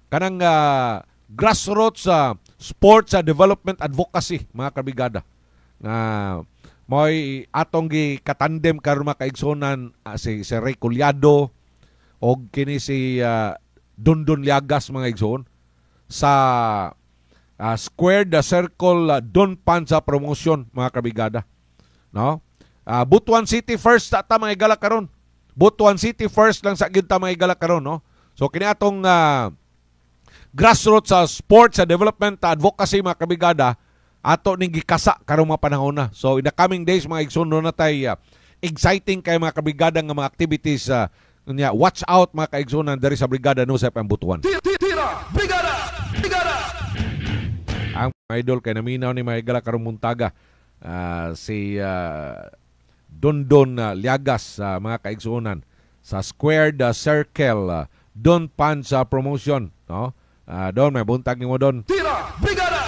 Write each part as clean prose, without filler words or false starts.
kanang grassroots sports development advocacy mga kabigada nga mo'y atong gi katandem karon mga kaigsunan si Ray Collado o kini si Dondon Liagas mga igsoon sa Square the Circle Don Panza Promotion mga kabigada, no? Butuan City first ta mga igala karon. Butuan City first lang sa gyud ta mga igala karon, no? So kini atong grassroots sports development advocacy mga kabigada ato ning gikasa karong mga panahon na. So in the coming days mga igsoon na tay exciting kay mga kabigada nga mga activities watch out mga kaigsunan dari sa Brigada Nusep ang Butuan. Tira! Brigada! Brigada! Ang idol kay naminaw ni mga igala karong muntaga si Dondon Liagas mga kaigsunan sa Square the Circle Don Panza Promotion, no? Don may buntag nimo don. Tira! Brigada!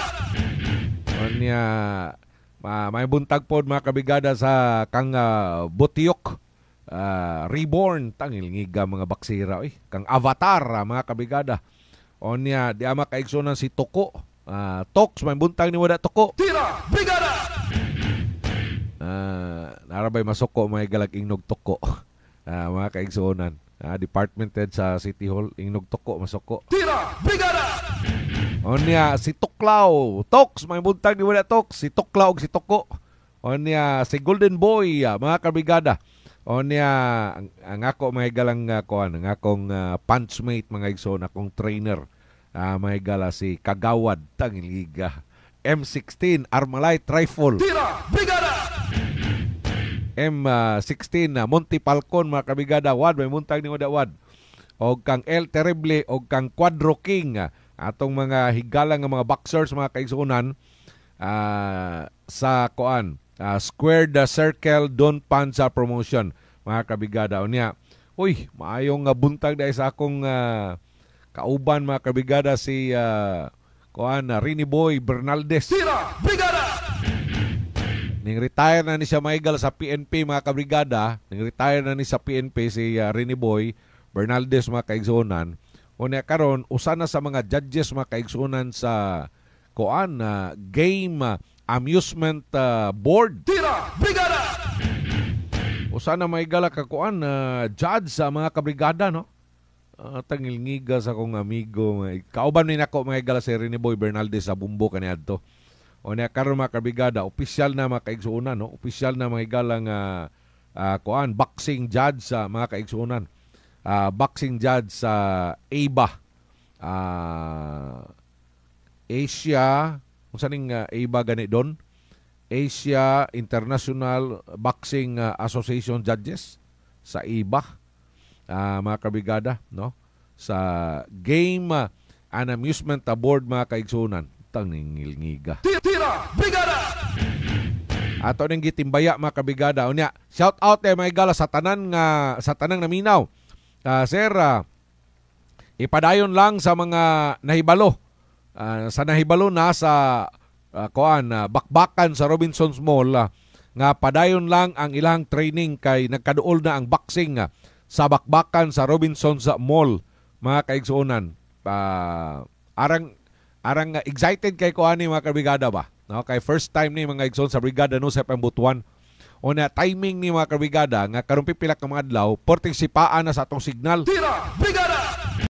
Onya may buntag pod mga kabigada sa kang Butiok Reborn tangil ngiga mga baksira kang Avatar mga kabigada. Onya di ama kaigsunan si Toko. Toks may buntag ni wada Toko. Tira! Brigada! Narabay masuko may galag ingnog Toko. Mga kaigsunan. Department head sa City Hall ingnog Toko masuko. Tira! Brigada! Onya si Tuklaw. Toks may buntag ni wada Toks. Si Tuklaw ug si Toko. Onya si Golden Boy mga kabigada. Onya ang ako mga galang kuan ang akong punchmate mga igsoon akong trainer mga gala si Kagawad tangiliga M16 Armalite rifle. Tira! Brigada! M16 Monte Falcon mga kabigada wad may muntag ni wad og kang El Terrible og kang Quadro King atong mga higalang nga mga boxers mga kaigsuonan sa kuan Square the Circle Don Panza Promotion mga kabigada unya. Uy, maayong buntag dahil sa akong kauban mga kabigada si Rini Boy Bernaldez. Tira! Brigada! Ning retire na ni siya maigal sa PNP mga kabrigada. Ning retire na ni sa PNP si Rini Boy Bernaldez mga kaigsunan. Unya karon usa na sa mga judges mga kaigsunan sa game amusement board. Tira! Brigada! Usa na maigal ka judge sa mga kabrigada, no? Tangilngiga sa akong amigo. Kauban ni nako maigal si Rini Boy Bernaldez sa Bumbo kaniadto. O niya karon mga kabigada, opisyal na mga kaigsuunan, no? Opisyal na mga igalang boxing judge sa mga kaigsuunan. Boxing judge sa ABA. Asia, kung saan ABA gani doon? Asia International Boxing Association Judges sa ABA. Mga kabigada, no? Sa Game and Amusement Board mga kaigsuunan. Tangingilngiga. Tira! Brigada! Ato ning gitimbaya mga kabigada. Unya, shout out mga igala sa tanan naminaw. Sir, ipadayon lang sa mga nahibalo. Sa nahibalo na sa bakbakan sa Robinsons Mall nga padayon lang ang ilang training kay nagkaduol na ang boxing sa bakbakan sa Robinsons Mall mga kaigsuonan. Arang excited kay kuani mga kabigada ba? No, kay first time ni mga igsoon sa Brigada Nusep ang Butuan. O na timing ni mga kabigada nga karon pipila ka mga adlaw, porting sipaan na sa atong signal. Tira! Brigada!